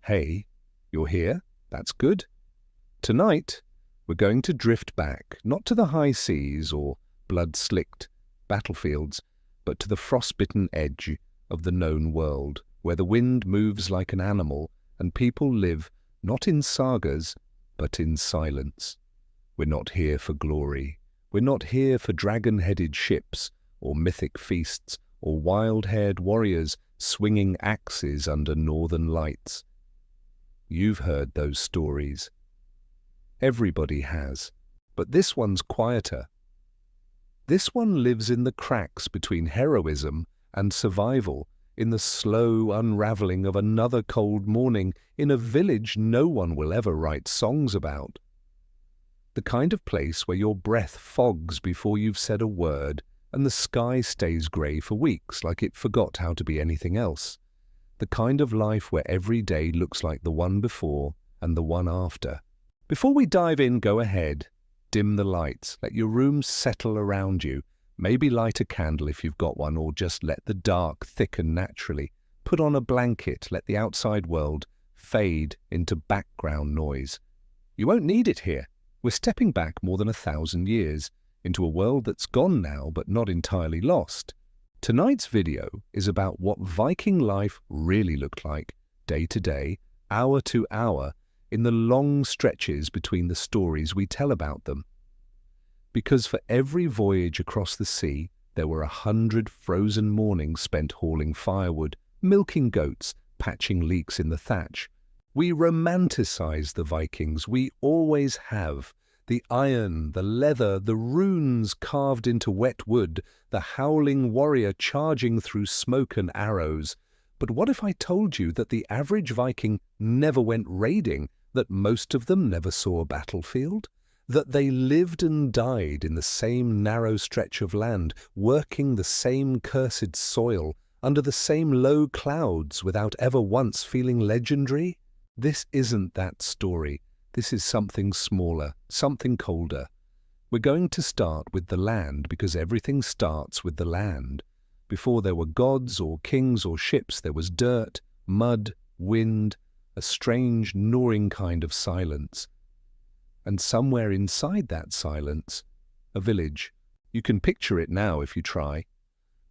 Hey, you're here? That's good. Tonight, we're going to drift back, not to the high seas or blood-slicked battlefields, but to the frostbitten edge of the known world, where the wind moves like an animal and people live not in sagas, but in silence. We're not here for glory. We're not here for dragon-headed ships or mythic feasts or wild-haired warriors swinging axes under northern lights. You've heard those stories. Everybody has, but this one's quieter. This one lives in the cracks between heroism and survival, in the slow unraveling of another cold morning in a village no one will ever write songs about. The kind of place where your breath fogs before you've said a word and the sky stays grey for weeks like it forgot how to be anything else. The kind of life where every day looks like the one before and the one after. Before we dive in, go ahead. Dim the lights. Let your room settle around you. Maybe light a candle if you've got one, or just let the dark thicken naturally. Put on a blanket. Let the outside world fade into background noise. You won't need it here. We're stepping back more than 1,000 years into a world that's gone now but not entirely lost. Tonight's video is about what Viking life really looked like, day to day, hour to hour, in the long stretches between the stories we tell about them. Because for every voyage across the sea, there were 100 frozen mornings spent hauling firewood, milking goats, patching leaks in the thatch. We romanticize the Vikings, we always have. The iron, the leather, the runes carved into wet wood, the howling warrior charging through smoke and arrows. But what if I told you that the average Viking never went raiding, that most of them never saw a battlefield? That they lived and died in the same narrow stretch of land, working the same cursed soil, under the same low clouds, without ever once feeling legendary? This isn't that story. This is something smaller, something colder. We're going to start with the land because everything starts with the land. Before there were gods or kings or ships, there was dirt, mud, wind, a strange, gnawing kind of silence. And somewhere inside that silence, a village. You can picture it now if you try.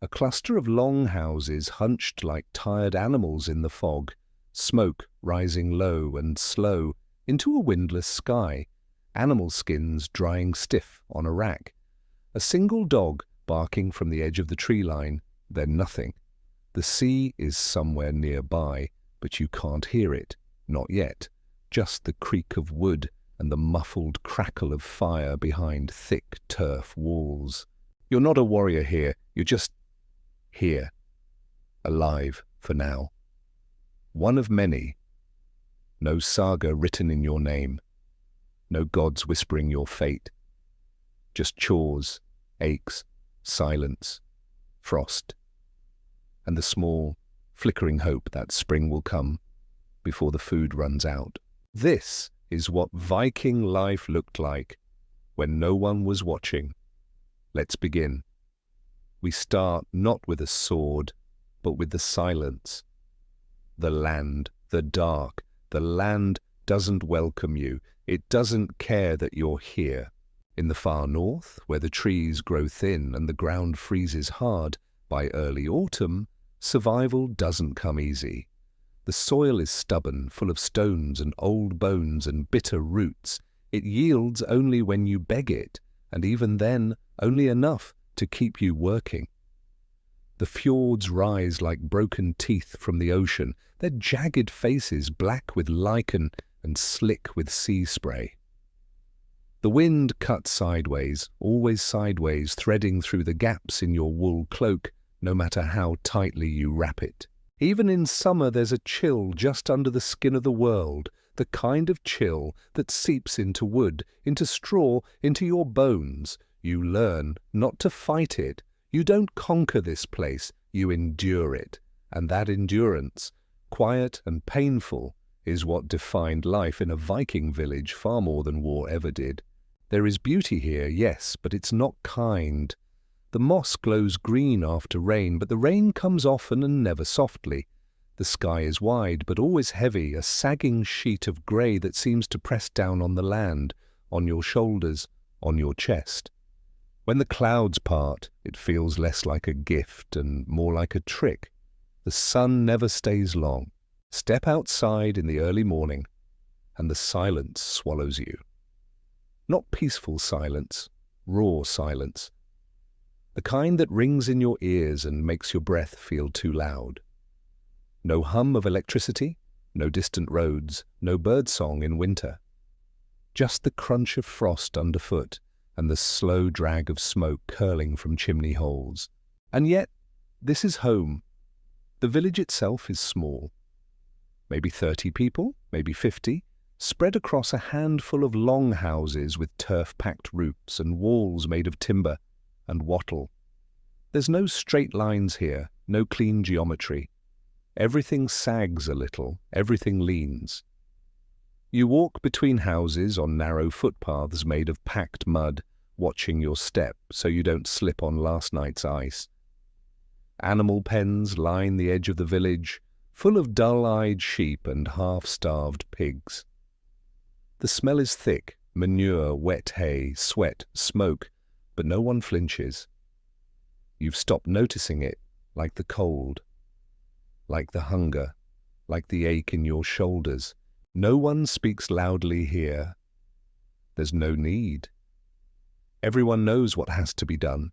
A cluster of long houses hunched like tired animals in the fog, smoke rising low and slow into a windless sky, animal skins drying stiff on a rack. A single dog barking from the edge of the tree line, then nothing. The sea is somewhere nearby, but you can't hear it, not yet. Just the creak of wood and the muffled crackle of fire behind thick turf walls. You're not a warrior here, you're just here, alive for now. One of many. No saga written in your name. No gods whispering your fate. Just chores, aches, silence, frost, and the small, flickering hope that spring will come before the food runs out. This is what Viking life looked like when no one was watching. Let's begin. We start not with a sword, but with the silence. The land, the dark. The land doesn't welcome you. It doesn't care that you're here. In the far north, where the trees grow thin and the ground freezes hard, by early autumn, survival doesn't come easy. The soil is stubborn, full of stones and old bones and bitter roots. It yields only when you beg it, and even then, only enough to keep you working. The fjords rise like broken teeth from the ocean, their jagged faces black with lichen and slick with sea spray. The wind cuts sideways, always sideways, threading through the gaps in your wool cloak, no matter how tightly you wrap it. Even in summer there's a chill just under the skin of the world, the kind of chill that seeps into wood, into straw, into your bones. You learn not to fight it. You don't conquer this place, you endure it. And that endurance, quiet and painful, is what defined life in a Viking village far more than war ever did. There is beauty here, yes, but it's not kind. The moss glows green after rain, but the rain comes often and never softly. The sky is wide, but always heavy, a sagging sheet of grey that seems to press down on the land, on your shoulders, on your chest. When the clouds part, it feels less like a gift and more like a trick. The sun never stays long. Step outside in the early morning, and the silence swallows you. Not peaceful silence, raw silence. The kind that rings in your ears and makes your breath feel too loud. No hum of electricity, no distant roads, no birdsong in winter. Just the crunch of frost underfoot and the slow drag of smoke curling from chimney holes. And yet, this is home. The village itself is small. Maybe 30 people, maybe 50, spread across a handful of long houses with turf-packed roofs and walls made of timber and wattle. There's no straight lines here, no clean geometry. Everything sags a little, everything leans. You walk between houses on narrow footpaths made of packed mud, watching your step so you don't slip on last night's ice. Animal pens line the edge of the village, full of dull-eyed sheep and half-starved pigs. The smell is thick, manure, wet hay, sweat, smoke, but no one flinches. You've stopped noticing it, like the cold, like the hunger, like the ache in your shoulders. No one speaks loudly here. There's no need. Everyone knows what has to be done.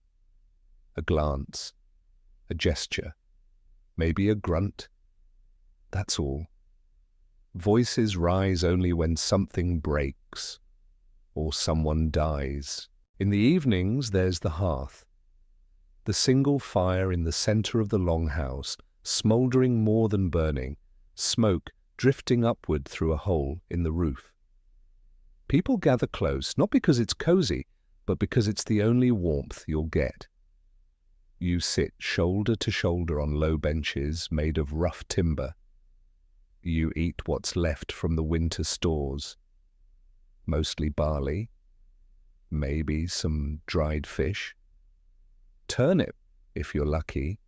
A glance, a gesture, maybe a grunt. That's all. Voices rise only when something breaks, or someone dies. In the evenings, there's the hearth. The single fire in the center of the longhouse, smouldering more than burning, smoke drifting upward through a hole in the roof. People gather close, not because it's cozy, but because it's the only warmth you'll get. You sit shoulder to shoulder on low benches made of rough timber. You eat what's left from the winter stores, mostly barley, maybe some dried fish, turnip if you're lucky.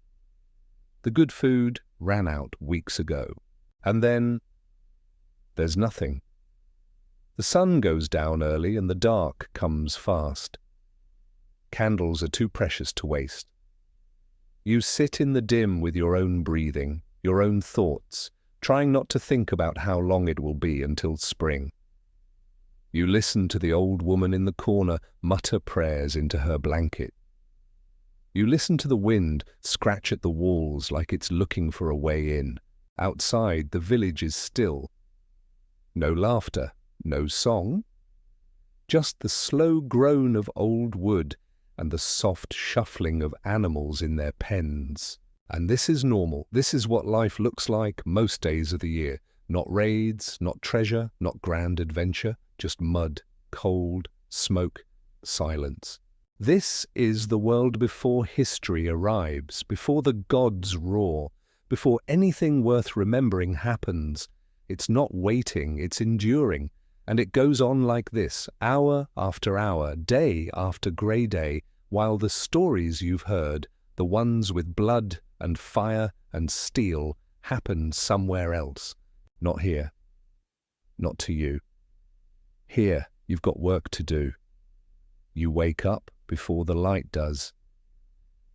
The good food ran out weeks ago. And then there's nothing. The sun goes down early and the dark comes fast. Candles are too precious to waste. You sit in the dim with your own breathing, your own thoughts, trying not to think about how long it will be until spring. You listen to the old woman in the corner mutter prayers into her blanket. You listen to the wind scratch at the walls like it's looking for a way in. Outside, the village is still. No laughter, no song. Just the slow groan of old wood and the soft shuffling of animals in their pens. And this is normal. This is what life looks like most days of the year. Not raids, not treasure, not grand adventure, just mud, cold, smoke, silence. This is the world before history arrives, before the gods roar, before anything worth remembering happens. It's not waiting, it's enduring. And it goes on like this, hour after hour, day after grey day, while the stories you've heard, the ones with blood and fire and steel, happen somewhere else. Not here. Not to you. Here, you've got work to do. You wake up before the light does.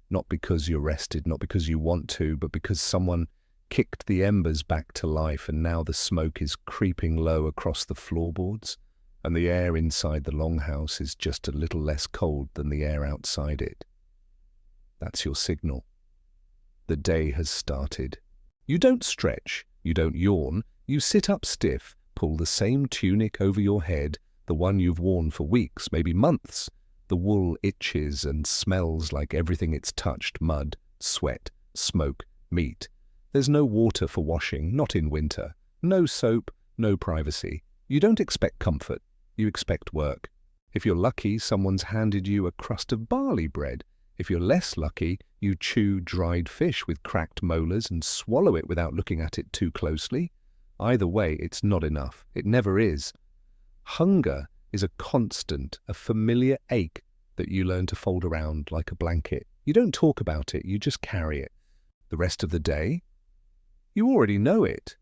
Not because you're rested, not because you want to, but because someone kicked the embers back to life and now the smoke is creeping low across the floorboards and the air inside the longhouse is just a little less cold than the air outside it. That's your signal. The day has started. You don't stretch, you don't yawn, you sit up stiff, pull the same tunic over your head, the one you've worn for weeks, maybe months. The wool itches and smells like everything it's touched, mud, sweat, smoke, meat. There's no water for washing, not in winter. No soap, no privacy. You don't expect comfort, you expect work. If you're lucky, someone's handed you a crust of barley bread. If you're less lucky, you chew dried fish with cracked molars and swallow it without looking at it too closely. Either way, it's not enough. It never is. Hunger is a constant, a familiar ache that you learn to fold around like a blanket. You don't talk about it, you just carry it. The rest of the day, You already know it.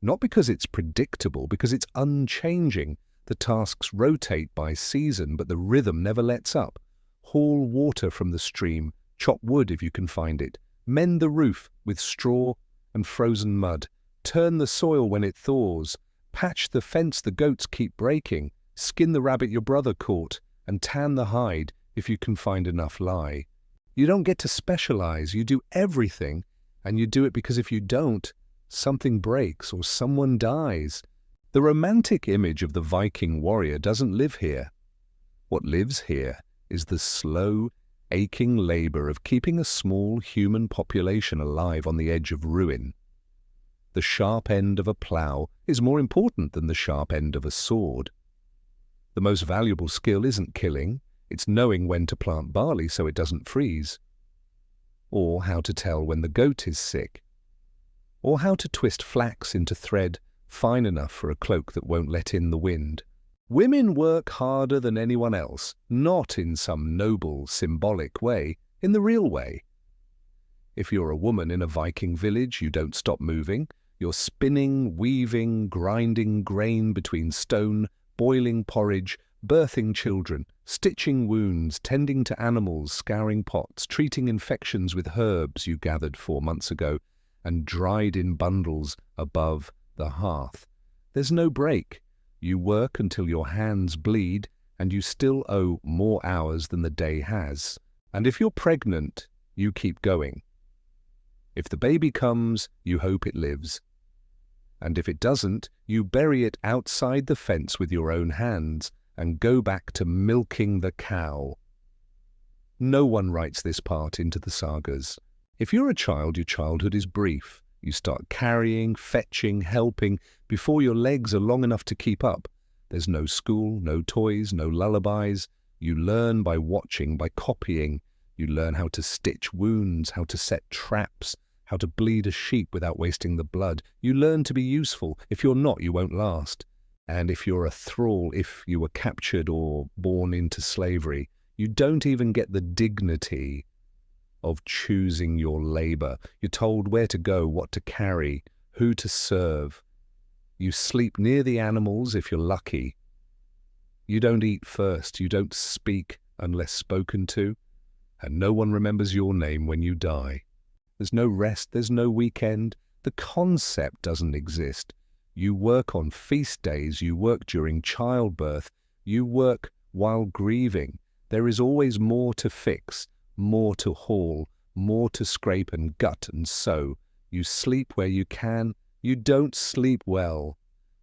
Not because it's predictable, because it's unchanging. The tasks rotate by season, but the rhythm never lets up. Haul water from the stream, chop wood if you can find it, mend the roof with straw and frozen mud, turn the soil when it thaws, patch the fence the goats keep breaking, skin the rabbit your brother caught, and tan the hide if you can find enough lye. You don't get to specialize, you do everything, and you do it because if you don't, something breaks or someone dies. The romantic image of the Viking warrior doesn't live here. What lives here is the slow, aching labor of keeping a small human population alive on the edge of ruin. The sharp end of a plough is more important than the sharp end of a sword. The most valuable skill isn't killing, it's knowing when to plant barley so it doesn't freeze, or how to tell when the goat is sick, or how to twist flax into thread fine enough for a cloak that won't let in the wind. Women work harder than anyone else, not in some noble, symbolic way, in the real way. If you're a woman in a Viking village, you don't stop moving. You're spinning, weaving, grinding grain between stone, boiling porridge, birthing children, stitching wounds, tending to animals, scouring pots, treating infections with herbs you gathered 4 months ago and dried in bundles above the hearth. There's no break. You work until your hands bleed, and you still owe more hours than the day has. And if you're pregnant, you keep going. If the baby comes, you hope it lives. And if it doesn't, you bury it outside the fence with your own hands and go back to milking the cow. No one writes this part into the sagas. If you're a child, your childhood is brief. You start carrying, fetching, helping before your legs are long enough to keep up. There's no school, no toys, no lullabies. You learn by watching, by copying. You learn how to stitch wounds, how to set traps, how to bleed a sheep without wasting the blood. You learn to be useful. If you're not, you won't last. And if you're a thrall, if you were captured or born into slavery, you don't even get the dignity of choosing your labor. You're told where to go, what to carry, who to serve. You sleep near the animals if you're lucky. You don't eat first. You don't speak unless spoken to. And no one remembers your name when you die. There's no rest. There's no weekend. The concept doesn't exist. You work on feast days. You work during childbirth. You work while grieving. There is always more to fix, more to haul, more to scrape and gut and sew. You sleep where you can. You don't sleep well.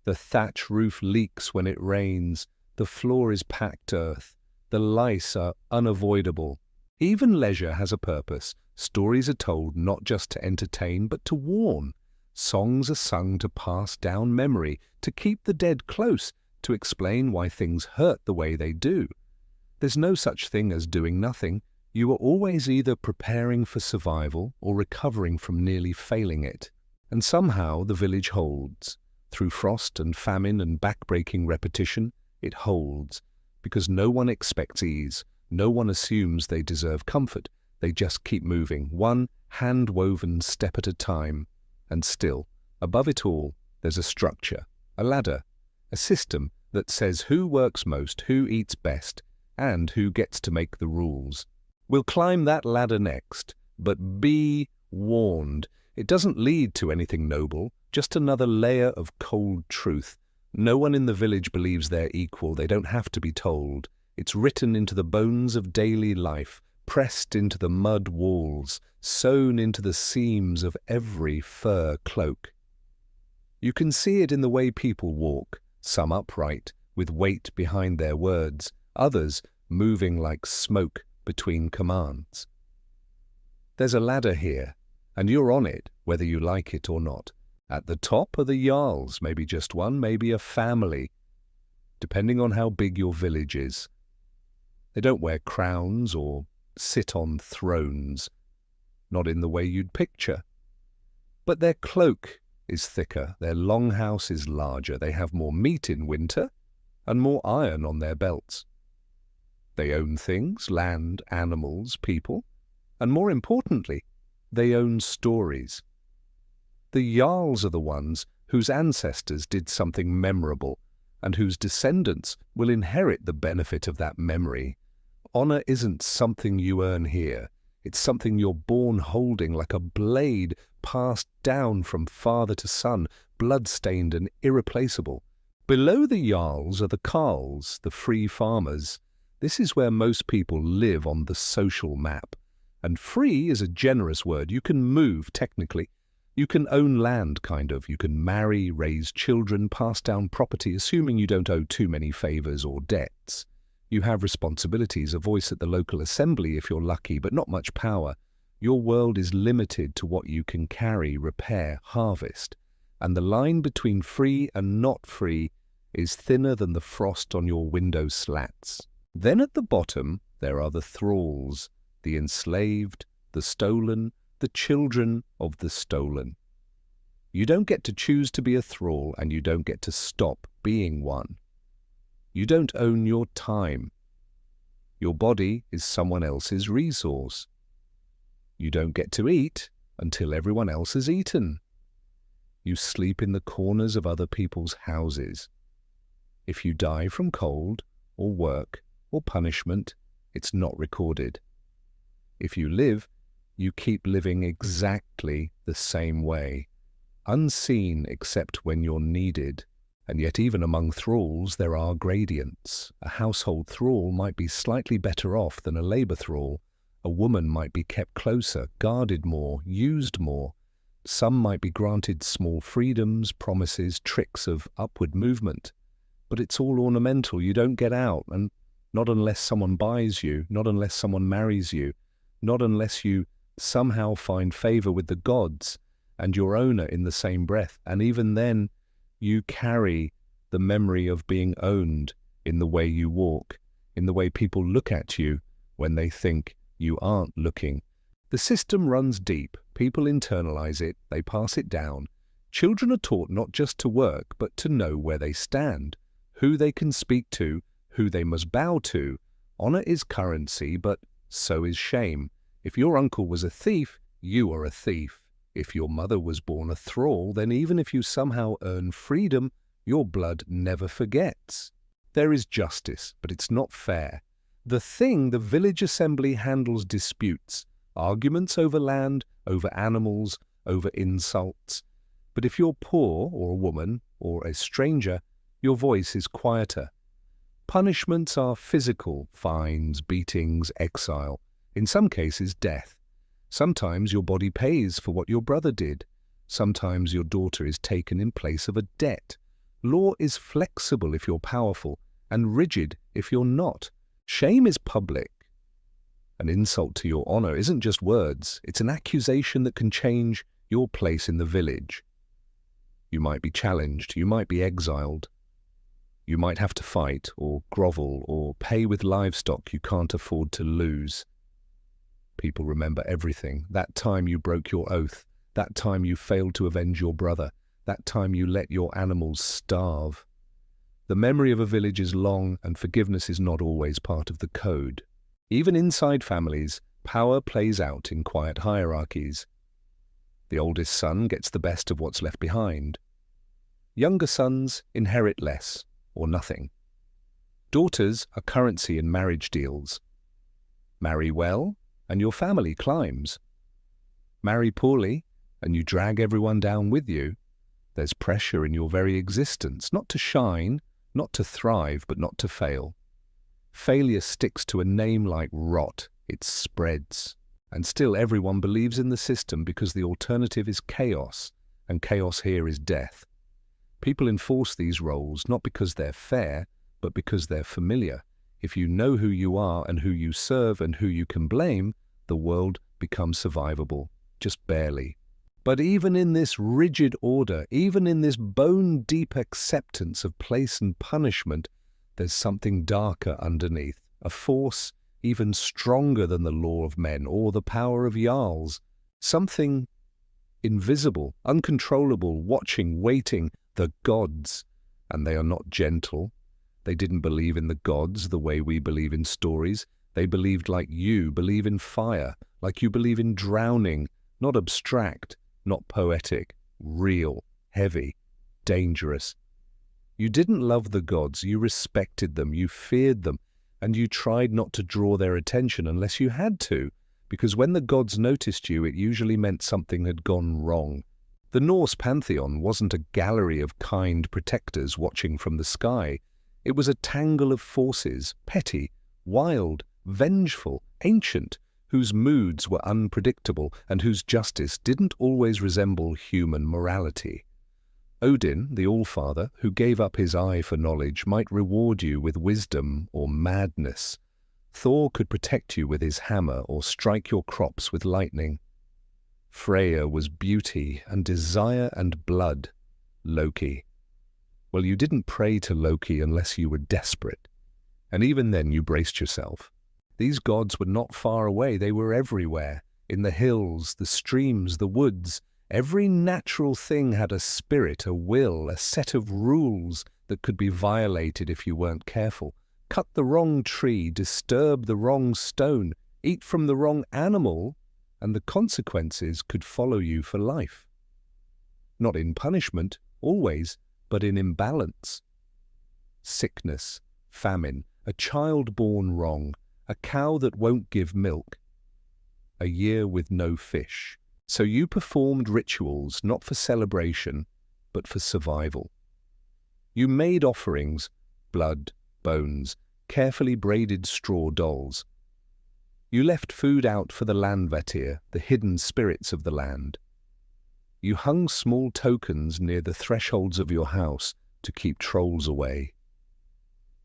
The thatch roof leaks when it rains. The floor is packed earth. The lice are unavoidable. Even leisure has a purpose. Stories are told not just to entertain, but to warn. Songs are sung to pass down memory, to keep the dead close, to explain why things hurt the way they do. There's no such thing as doing nothing. You are always either preparing for survival or recovering from nearly failing it. And somehow the village holds. Through frost and famine and back-breaking repetition, it holds. Because no one expects ease. No one assumes they deserve comfort. They just keep moving, one hand-woven step at a time. And still, above it all, there's a structure, a ladder, a system that says who works most, who eats best, and who gets to make the rules. We'll climb that ladder next, but be warned. It doesn't lead to anything noble, just another layer of cold truth. No one in the village believes they're equal. They don't have to be told. It's written into the bones of daily life, pressed into the mud walls, sewn into the seams of every fur cloak. You can see it in the way people walk, some upright, with weight behind their words, others moving like smoke between commands. There's a ladder here, and you're on it, whether you like it or not. At the top are the jarls, maybe just one, maybe a family, depending on how big your village is. They don't wear crowns or sit on thrones, not in the way you'd picture. But their cloak is thicker, their longhouse is larger, they have more meat in winter and more iron on their belts. They own things, land, animals, people, and more importantly, they own stories. The Jarls are the ones whose ancestors did something memorable and whose descendants will inherit the benefit of that memory. Honor isn't something you earn here. It's something you're born holding, like a blade passed down from father to son, blood-stained and irreplaceable. Below the Jarls are the Carls, the free farmers. This is where most people live on the social map. And free is a generous word. You can move, technically. You can own land, kind of. You can marry, raise children, pass down property, assuming you don't owe too many favors or debts. You have responsibilities, a voice at the local assembly if you're lucky, but not much power. Your world is limited to what you can carry, repair, harvest. And the line between free and not free is thinner than the frost on your window slats. Then at the bottom, there are the thralls, the enslaved, the stolen, the children of the stolen. You don't get to choose to be a thrall, and you don't get to stop being one. You don't own your time. Your body is someone else's resource. You don't get to eat until everyone else has eaten. You sleep in the corners of other people's houses. If you die from cold, or work, or punishment, it's not recorded. If you live, you keep living exactly the same way, unseen except when you're needed. And yet even among thralls there are gradients. A household thrall might be slightly better off than a labour thrall. A woman might be kept closer, guarded more, used more. Some might be granted small freedoms, promises, tricks of upward movement. But it's all ornamental. You don't get out, and not unless someone buys you, not unless someone marries you, not unless you somehow find favour with the gods and your owner in the same breath. And even then, you carry the memory of being owned in the way you walk, in the way people look at you when they think you aren't looking. The system runs deep. People internalize it. They pass it down. Children are taught not just to work, but to know where they stand, who they can speak to, who they must bow to. Honor is currency, but so is shame. If your uncle was a thief, you are a thief. If your mother was born a thrall, then even if you somehow earn freedom, your blood never forgets. There is justice, but it's not fair. The village assembly handles disputes, arguments over land, over animals, over insults. But if you're poor, or a woman, or a stranger, your voice is quieter. Punishments are physical, fines, beatings, exile, in some cases death. Sometimes your body pays for what your brother did. Sometimes your daughter is taken in place of a debt. Law is flexible if you're powerful, and rigid if you're not. Shame is public. An insult to your honor isn't just words, it's an accusation that can change your place in the village. You might be challenged, you might be exiled. You might have to fight, or grovel, or pay with livestock you can't afford to lose. People remember everything. That time you broke your oath, that time you failed to avenge your brother, that time you let your animals starve. The memory of a village is long, and forgiveness is not always part of the code. Even inside families, power plays out in quiet hierarchies. The oldest son gets the best of what's left behind. Younger sons inherit less, or nothing. Daughters are currency in marriage deals. Marry well, and your family climbs. Marry poorly, and you drag everyone down with you. There's pressure in your very existence, not to shine, not to thrive, but not to fail. Failure sticks to a name like rot. It spreads. And still everyone believes in the system because the alternative is chaos, and chaos here is death. People enforce these roles not because they're fair, but because they're familiar. If you know who you are and who you serve and who you can blame, the world becomes survivable, just barely. But even in this rigid order, even in this bone-deep acceptance of place and punishment, there's something darker underneath, a force even stronger than the law of men or the power of Jarls, something invisible, uncontrollable, watching, waiting, the gods. And they are not gentle. They didn't believe in the gods the way we believe in stories. They believed like you believe in fire, like you believe in drowning, not abstract, not poetic, real, heavy, dangerous. You didn't love the gods, you respected them, you feared them, and you tried not to draw their attention unless you had to, because when the gods noticed you, it usually meant something had gone wrong. The Norse pantheon wasn't a gallery of kind protectors watching from the sky. It was a tangle of forces, petty, wild, vengeful, ancient, whose moods were unpredictable and whose justice didn't always resemble human morality. Odin, the Allfather, who gave up his eye for knowledge, might reward you with wisdom or madness. Thor could protect you with his hammer or strike your crops with lightning. Freya was beauty and desire and blood. Loki. Well, you didn't pray to Loki unless you were desperate. And even then you braced yourself. These gods were not far away, they were everywhere. In the hills, the streams, the woods. Every natural thing had a spirit, a will, a set of rules that could be violated if you weren't careful. Cut the wrong tree, disturb the wrong stone, eat from the wrong animal, and the consequences could follow you for life. Not in punishment, always, but in imbalance. Sickness, famine, a child born wrong, a cow that won't give milk, a year with no fish. So you performed rituals not for celebration, but for survival. You made offerings, blood, bones, carefully braided straw dolls. You left food out for the landvættir, the hidden spirits of the land. You hung small tokens near the thresholds of your house to keep trolls away.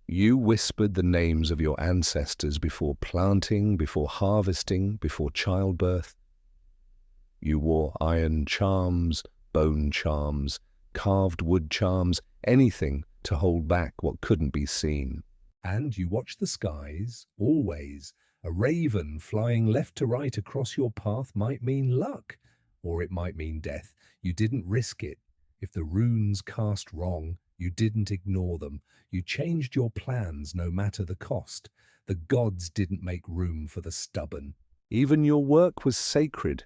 You whispered the names of your ancestors before planting, before harvesting, before childbirth. You wore iron charms, bone charms, carved wood charms, anything to hold back what couldn't be seen. And you watched the skies, always. A raven flying left to right across your path might mean luck, or it might mean death. You didn't risk it. If the runes cast wrong, you didn't ignore them. You changed your plans no matter the cost. The gods didn't make room for the stubborn. Even your work was sacred.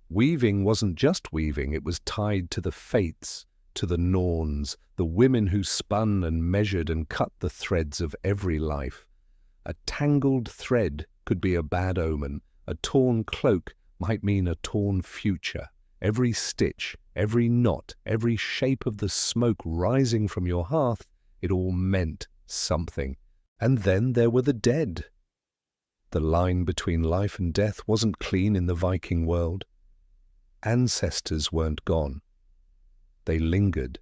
Weaving wasn't just weaving, it was tied to the fates, to the Norns, the women who spun and measured and cut the threads of every life. A tangled thread could be a bad omen. A torn cloak might mean a torn future. Every stitch, every knot, every shape of the smoke rising from your hearth, it all meant something. And then there were the dead. The line between life and death wasn't clean in the Viking world. Ancestors weren't gone. They lingered.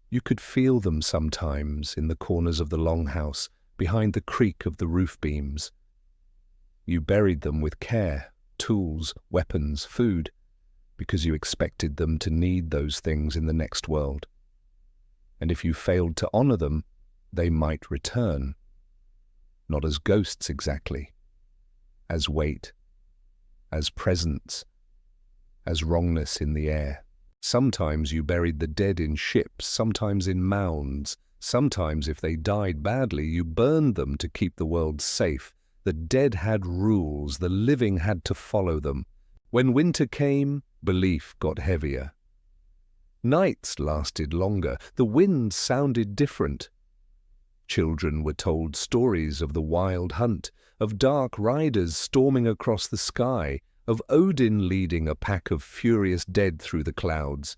You could feel them sometimes in the corners of the longhouse, behind the creak of the roof beams. You buried them with care, tools, weapons, food, because you expected them to need those things in the next world. And if you failed to honor them, they might return. Not as ghosts exactly, as weight, as presence, as wrongness in the air. Sometimes you buried the dead in ships, sometimes in mounds. Sometimes, if they died badly, you burned them to keep the world safe. The dead had rules, the living had to follow them. When winter came, belief got heavier. Nights lasted longer, the wind sounded different. Children were told stories of the wild hunt, of dark riders storming across the sky, of Odin leading a pack of furious dead through the clouds.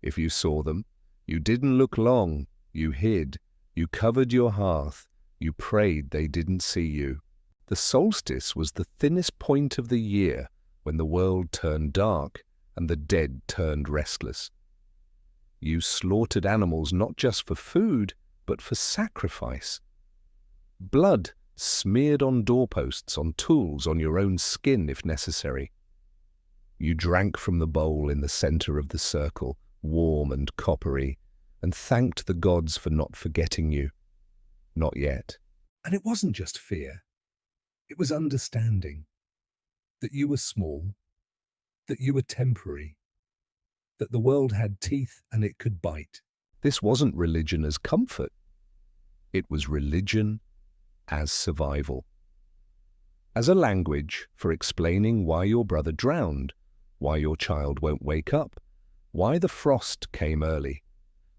If you saw them, you didn't look long. You hid, you covered your hearth, you prayed they didn't see you. The solstice was the thinnest point of the year when the world turned dark and the dead turned restless. You slaughtered animals not just for food, but for sacrifice. Blood smeared on doorposts, on tools, on your own skin if necessary. You drank from the bowl in the center of the circle, warm and coppery, and thanked the gods for not forgetting you. Not yet. And it wasn't just fear. It was understanding. That you were small. That you were temporary. That the world had teeth and it could bite. This wasn't religion as comfort. It was religion as survival. As a language for explaining why your brother drowned, why your child won't wake up, Why the frost came early.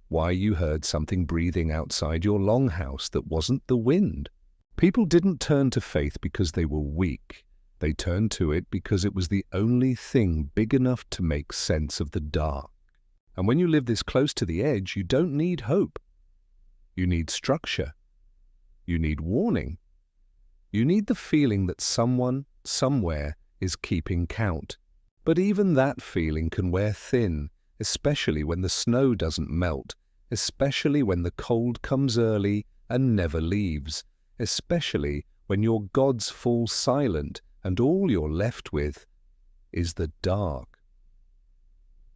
Why you heard something breathing outside your longhouse that wasn't the wind. People didn't turn to faith because they were weak. They turned to it because it was the only thing big enough to make sense of the dark. And when you live this close to the edge, you don't need hope. You need structure. You need warning. You need the feeling that someone, somewhere, is keeping count. But even that feeling can wear thin, especially when the snow doesn't melt, especially when the cold comes early and never leaves, especially when your gods fall silent and all you're left with is the dark.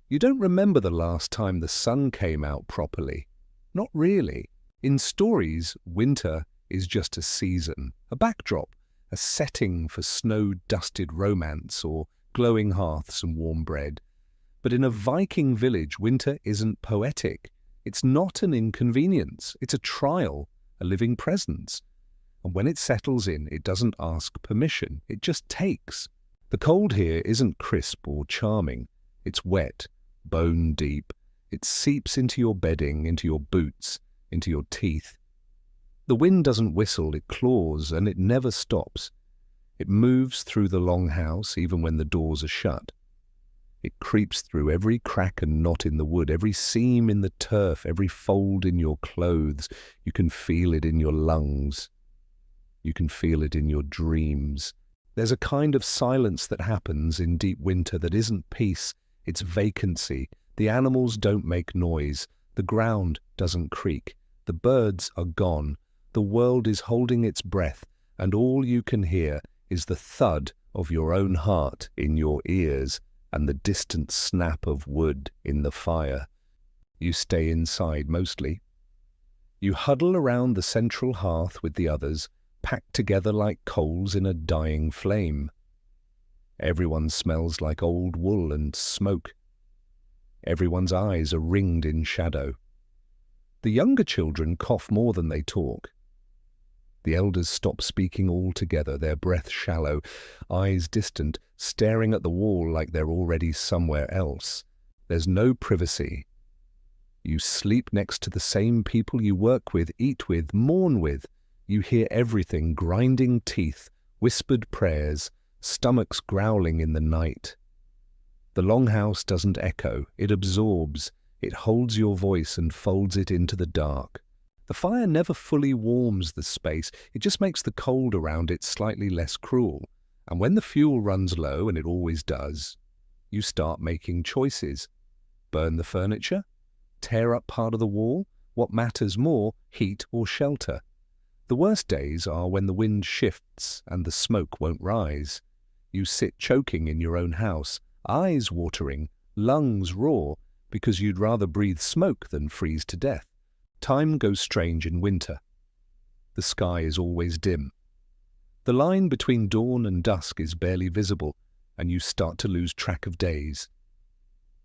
You don't remember the last time the sun came out properly. Not really. In stories, winter is just a season, a backdrop, a setting for snow-dusted romance or glowing hearths and warm bread. But in a Viking village, winter isn't poetic. It's not an inconvenience. It's a trial, a living presence. And when it settles in, it doesn't ask permission. It just takes. The cold here isn't crisp or charming. It's wet, bone deep. It seeps into your bedding, into your boots, into your teeth. The wind doesn't whistle, it claws, and it never stops. It moves through the longhouse even when the doors are shut. It creeps through every crack and knot in the wood, every seam in the turf, every fold in your clothes. You can feel it in your lungs. You can feel it in your dreams. There's a kind of silence that happens in deep winter that isn't peace, it's vacancy. The animals don't make noise. The ground doesn't creak. The birds are gone. The world is holding its breath, and all you can hear is the thud of your own heart in your ears and the distant snap of wood in the fire. You stay inside mostly. You huddle around the central hearth with the others, packed together like coals in a dying flame. Everyone smells like old wool and smoke. Everyone's eyes are ringed in shadow. The younger children cough more than they talk. The elders stop speaking altogether, their breath shallow, eyes distant, staring at the wall like they're already somewhere else. There's no privacy. You sleep next to the same people you work with, eat with, mourn with. You hear everything, grinding teeth, whispered prayers, stomachs growling in the night. The longhouse doesn't echo, it absorbs. It holds your voice and folds it into the dark. The fire never fully warms the space, it just makes the cold around it slightly less cruel. And when the fuel runs low, and it always does, you start making choices. Burn the furniture? Tear up part of the wall? What matters more, heat or shelter? The worst days are when the wind shifts and the smoke won't rise. You sit choking in your own house, eyes watering, lungs raw, because you'd rather breathe smoke than freeze to death. Time goes strange in winter. The sky is always dim. The line between dawn and dusk is barely visible, and you start to lose track of days.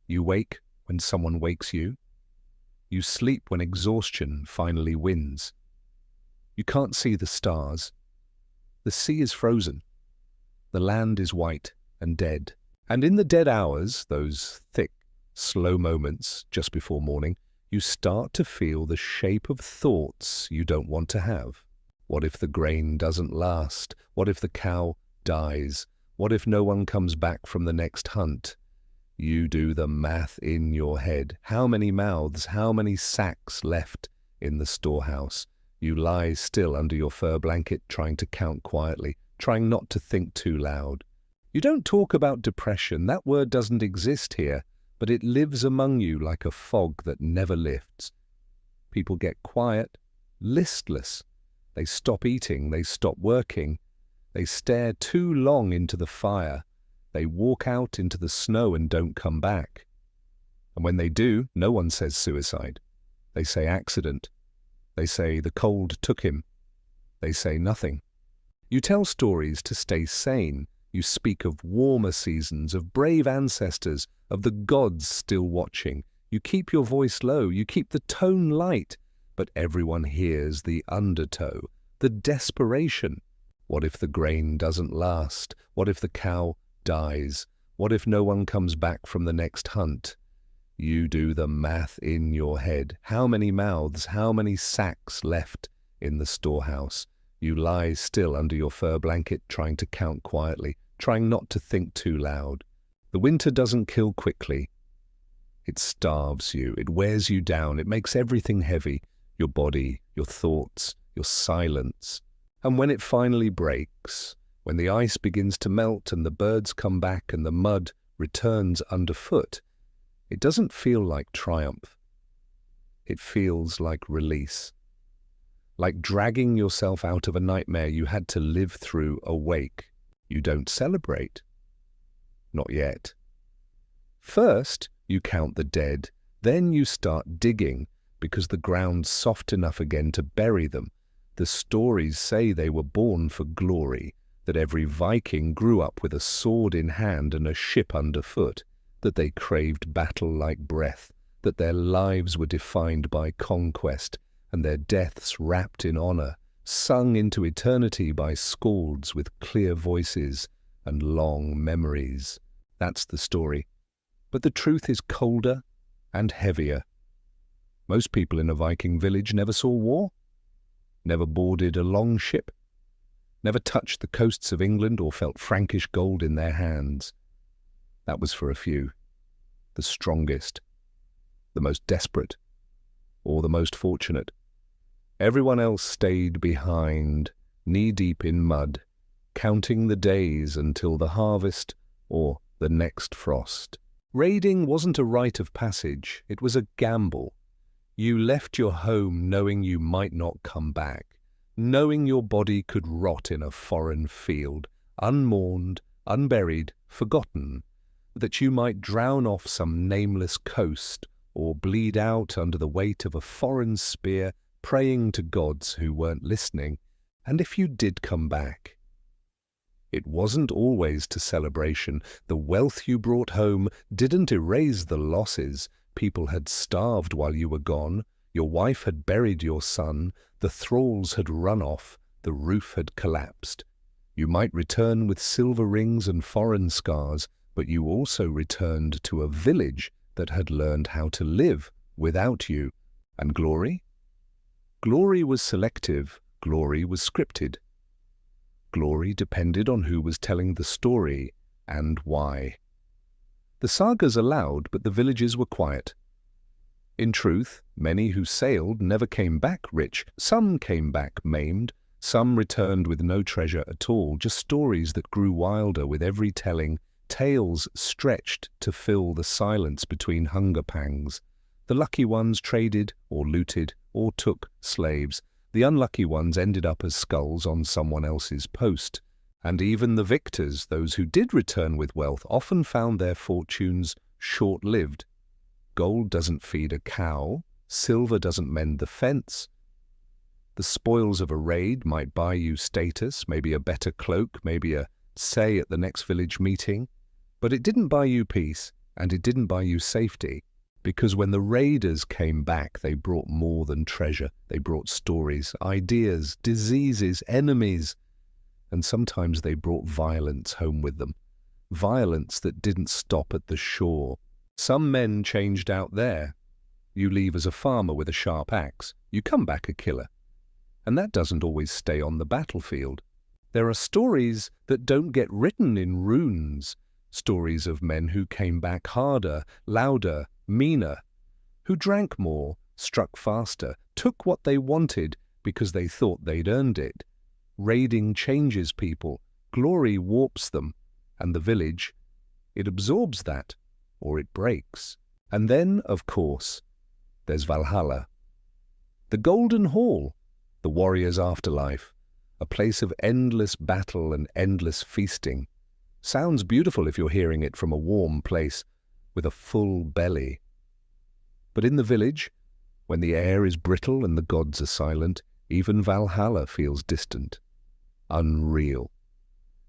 You wake when someone wakes you. You sleep when exhaustion finally wins. You can't see the stars. The sea is frozen. The land is white and dead. And in the dead hours, those thick, slow moments just before morning, you start to feel the shape of thoughts you don't want to have. What if the grain doesn't last? What if the cow dies? What if no one comes back from the next hunt? You do the math in your head. How many mouths, how many sacks left in the storehouse? You lie still under your fur blanket, trying to count quietly, trying not to think too loud. You don't talk about depression. That word doesn't exist here, but it lives among you like a fog that never lifts. People get quiet, listless. They stop eating, they stop working. They stare too long into the fire. They walk out into the snow and don't come back. And when they do, no one says suicide. They say accident. They say the cold took him. They say nothing. You tell stories to stay sane. You speak of warmer seasons, of brave ancestors, of the gods still watching. You keep your voice low, you keep the tone light, but everyone hears the undertow, the desperation. What if the grain doesn't last? What if the cow dies? What if no one comes back from the next hunt? You do the math in your head. How many mouths, how many sacks left in the storehouse? You lie still under your fur blanket, trying to count quietly, trying not to think too loud. The winter doesn't kill quickly. It starves you, it wears you down, it makes everything heavy, your body, your thoughts, your silence. And when it finally breaks, when the ice begins to melt and the birds come back and the mud returns underfoot, it doesn't feel like triumph. It feels like release. Like dragging yourself out of a nightmare you had to live through awake. You don't celebrate. Not yet. First, you count the dead. Then you start digging, because the ground's soft enough again to bury them. The stories say they were born for glory, that every Viking grew up with a sword in hand and a ship underfoot, that they craved battle like breath, that their lives were defined by conquest, and their deaths wrapped in honor, sung into eternity by skalds with clear voices and long memories. That's the story. But the truth is colder and heavier. Most people in a Viking village never saw war, never boarded a long ship, never touched the coasts of England or felt Frankish gold in their hands. That was for a few, the strongest, the most desperate, or the most fortunate. Everyone else stayed behind, knee-deep in mud, counting the days until the harvest or the next frost. Raiding wasn't a rite of passage, it was a gamble. You left your home knowing you might not come back, knowing your body could rot in a foreign field, unmourned, unburied, forgotten, that you might drown off some nameless coast or bleed out under the weight of a foreign spear, praying to gods who weren't listening. And if you did come back, it wasn't always to celebration. The wealth you brought home didn't erase the losses. People had starved while you were gone. Your wife had buried your son. The thralls had run off. The roof had collapsed. You might return with silver rings and foreign scars, but you also returned to a village that had learned how to live without you. And glory? Glory was selective. Glory was scripted. Glory depended on who was telling the story and why. The sagas are loud, but the villages were quiet. In truth, many who sailed never came back rich. Some came back maimed. Some returned with no treasure at all, just stories that grew wilder with every telling, tales stretched to fill the silence between hunger pangs. The lucky ones traded or looted or took slaves. The unlucky ones ended up as skulls on someone else's post. And even the victors, those who did return with wealth, often found their fortunes short-lived. Gold doesn't feed a cow. Silver doesn't mend the fence. The spoils of a raid might buy you status, maybe a better cloak, maybe a say at the next village meeting. But it didn't buy you peace, and it didn't buy you safety. Because when the raiders came back, they brought more than treasure. They brought stories, ideas, diseases, enemies. And sometimes they brought violence home with them. Violence that didn't stop at the shore. Some men changed out there. You leave as a farmer with a sharp axe. You come back a killer. And that doesn't always stay on the battlefield. There are stories that don't get written in runes. Stories of men who came back harder, louder, meaner, who drank more, struck faster, took what they wanted because they thought they'd earned it. Raiding changes people, glory warps them, and the village, it absorbs that, or it breaks. And then, of course, there's Valhalla. The Golden Hall, the warrior's afterlife, a place of endless battle and endless feasting. Sounds beautiful if you're hearing it from a warm place, with a full belly. But in the village, when the air is brittle and the gods are silent, even Valhalla feels distant, unreal.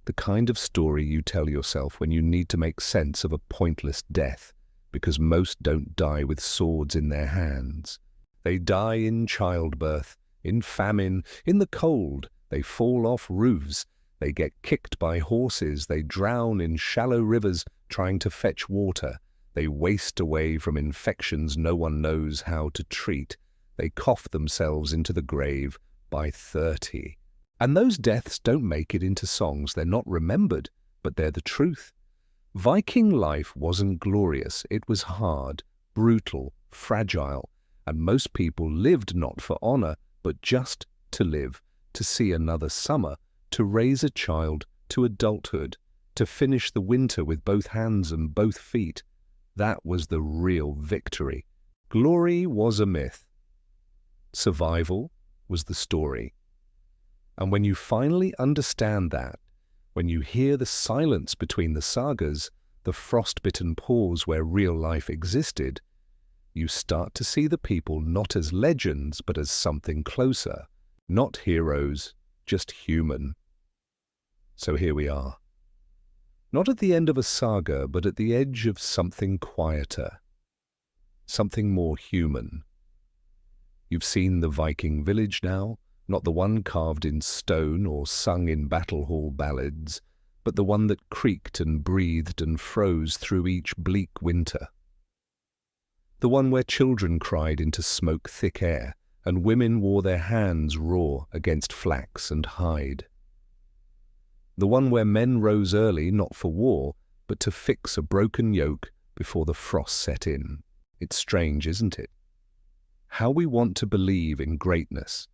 The kind of story you tell yourself when you need to make sense of a pointless death, because most don't die with swords in their hands. They die in childbirth, in famine, in the cold. They fall off roofs. They get kicked by horses. They drown in shallow rivers trying to fetch water. They waste away from infections no one knows how to treat. They cough themselves into the grave by 30. And those deaths don't make it into songs. They're not remembered, but they're the truth. Viking life wasn't glorious. It was hard, brutal, fragile, and most people lived not for honor, but just to live, to see another summer, to raise a child to adulthood, to finish the winter with both hands and both feet. That was the real victory. Glory was a myth. Survival was the story. And when you finally understand that, when you hear the silence between the sagas, the frostbitten pause where real life existed, you start to see the people not as legends, but as something closer. Not heroes, just human. So here we are. Not at the end of a saga, but at the edge of something quieter. Something more human. You've seen the Viking Village now, not the one carved in stone or sung in battle hall ballads, but the one that creaked and breathed and froze through each bleak winter. The one where children cried into smoke-thick air, and women wore their hands raw against flax and hide. The one where men rose early not for war, but to fix a broken yoke before the frost set in. It's strange, isn't it? How we want to believe in greatness.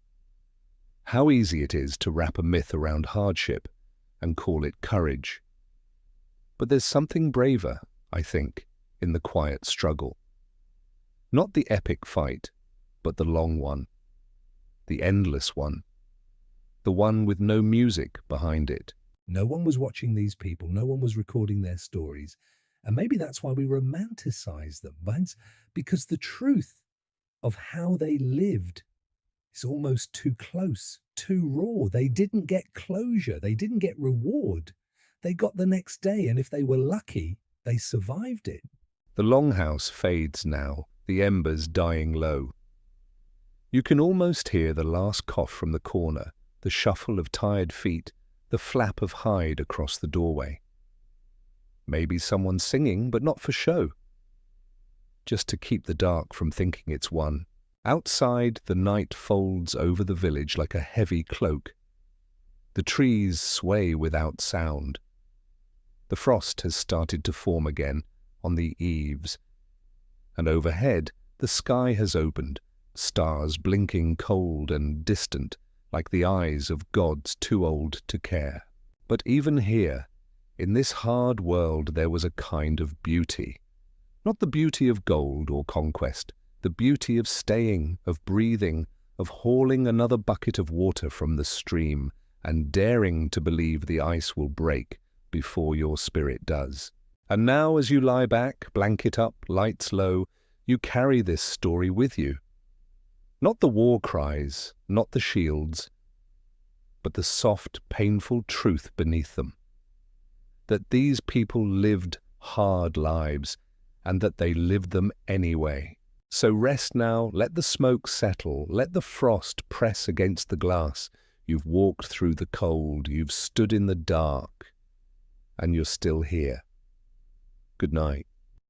How easy it is to wrap a myth around hardship and call it courage. But there's something braver, I think, in the quiet struggle. Not the epic fight, but the long one, the endless one, the one with no music behind it. No one was watching these people, no one was recording their stories, and maybe that's why we romanticize them, because the truth of how they lived is almost too close, too raw. They didn't get closure, they didn't get reward. They got the next day, and if they were lucky, they survived it. The longhouse fades now, the embers dying low. You can almost hear the last cough from the corner, the shuffle of tired feet, the flap of hide across the doorway. Maybe someone singing, but not for show. Just to keep the dark from thinking it's won. Outside, the night folds over the village like a heavy cloak. The trees sway without sound. The frost has started to form again on the eaves. And overhead, the sky has opened, stars blinking cold and distant, like the eyes of gods too old to care. But even here, in this hard world, there was a kind of beauty. Not the beauty of gold or conquest, the beauty of staying, of breathing, of hauling another bucket of water from the stream and daring to believe the ice will break before your spirit does. And now, as you lie back, blanket up, lights low, you carry this story with you. Not the war cries, not the shields, but the soft, painful truth beneath them. That these people lived hard lives, and that they lived them anyway. So rest now, let the smoke settle, let the frost press against the glass. You've walked through the cold, you've stood in the dark, and you're still here. Good night.